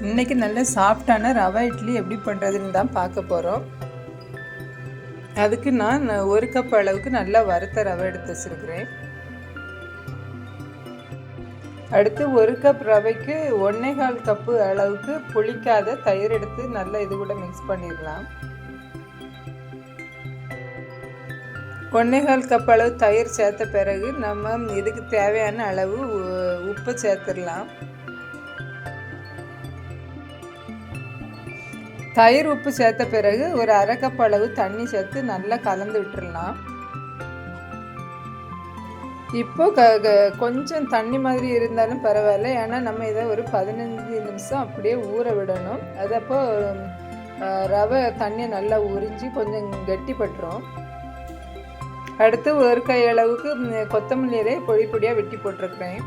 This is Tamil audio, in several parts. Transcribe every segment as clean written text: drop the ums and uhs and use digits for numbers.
இன்றைக்கி நல்ல சாஃப்டான ரவை இட்லி எப்படி பண்ணுறதுன்னு தான் பார்க்க போகிறோம். அதுக்கு நான் 1 கப் அளவுக்கு நல்லா வறுத்த ரவை எடுத்து வச்சுருக்கிறேன். அடுத்து 1 கப் ரவைக்கு 1,4 கப்பு அளவுக்கு புளிக்காத தயிர் எடுத்து நல்லா இது கூட மிக்ஸ் பண்ணிடலாம். 1,4 கப் அளவு தயிர் சேர்த்த பிறகு நம்ம இதுக்கு தேவையான அளவு உப்பு சேர்த்துடலாம். தயிர் உப்பு சேர்த்த பிறகு ஒரு 1/2 கப் அளவு தண்ணி சேர்த்து நல்லா கலந்து விட்டுடலாம். இப்போ கொஞ்சம் தண்ணி மாதிரி இருந்தாலும் பரவாயில்ல, ஏன்னா நம்ம இதை ஒரு 15 நிமிஷம் அப்படியே ஊற விடணும். அது அப்போ ரவை தண்ணியை நல்லா உறிஞ்சி கொஞ்சம் கெட்டிப்பட்டுரும். அடுத்து 1 கை அளவுக்கு கொத்தமல்லி இலையை பொடி பொடியாக வெட்டி போட்டிருக்கிறேன்.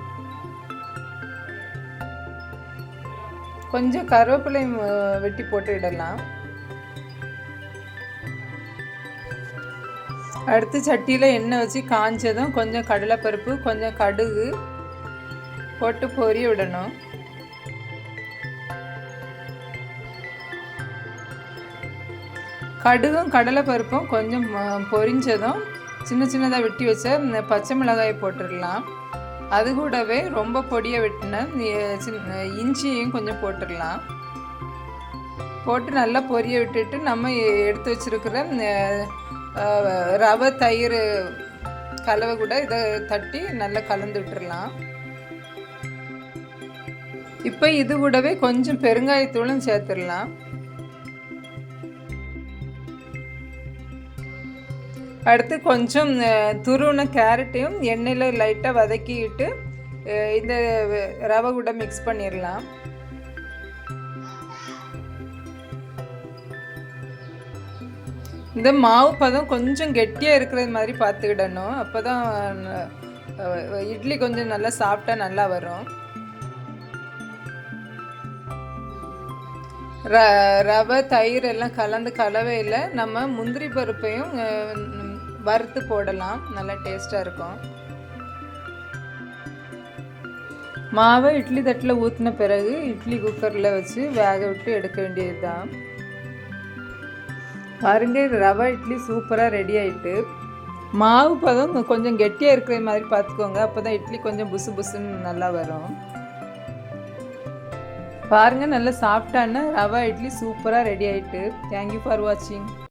கொஞ்சம் கருவேப்பிலை வெட்டி போட்டு இடலாம். அடுத்து சட்டியில் எண்ணெய் வச்சு காஞ்சதும் கொஞ்சம் கடலைப்பருப்பு, கொஞ்சம் கடுகு போட்டு பொரிய விடணும். கடுகும் கடலைப்பருப்பும் கொஞ்சம் பொரிஞ்சதும் சின்ன சின்னதாக வெட்டி வச்ச பச்சை மிளகாயை போட்டுடலாம். அது கூடவே ரொம்ப பொடியை வெட்டின இஞ்சியையும் கொஞ்சம் போட்டுடலாம். போட்டு நல்லா பொரிய விட்டுட்டு நம்ம எடுத்து வச்சுருக்கிற ரவை தயிர் கலவை கூட இதை தட்டி நல்லா கலந்து விட்டுடலாம். இப்போ இது கூடவே கொஞ்சம் பெருங்காயத்தூளும் சேர்த்துடலாம். அடுத்து கொஞ்சம் துருவின கேரட்டையும் எண்ணெயில் லைட்டாக வதக்கிட்டு இந்த ரவை கூட மிக்ஸ் பண்ணிடலாம். இந்த மாவு பதம் கொஞ்சம் கெட்டியாக இருக்கிறது மாதிரி பார்த்துக்கிடணும். அப்போ தான் இட்லி கொஞ்சம் நல்லா சாஃப்டாக நல்லா வரும். ரவை தயிர் எல்லாம் கலந்து கலவையில் நம்ம முந்திரி பருப்பையும் வறுத்து போடலாம். நல்லா டேஸ்ட்டாக இருக்கும். மாவை இட்லி தட்டில் ஊற்றின பிறகு இட்லி குக்கரில் வச்சு வேக விட்டு எடுக்க வேண்டியது தான். பாருங்க, ரவை இட்லி சூப்பராக ரெடி ஆகிட்டு. மாவு பதம் கொஞ்சம் கெட்டியாக இருக்கிற மாதிரி பார்த்துக்கோங்க. அப்போ தான் இட்லி கொஞ்சம் புசு புசுன்னு நல்லா வரும். பாருங்கள், நல்ல சாஃப்டான ரவா இட்லி சூப்பராக ரெடி ஆகிட்டு. தேங்க்யூ ஃபார் வாட்சிங்.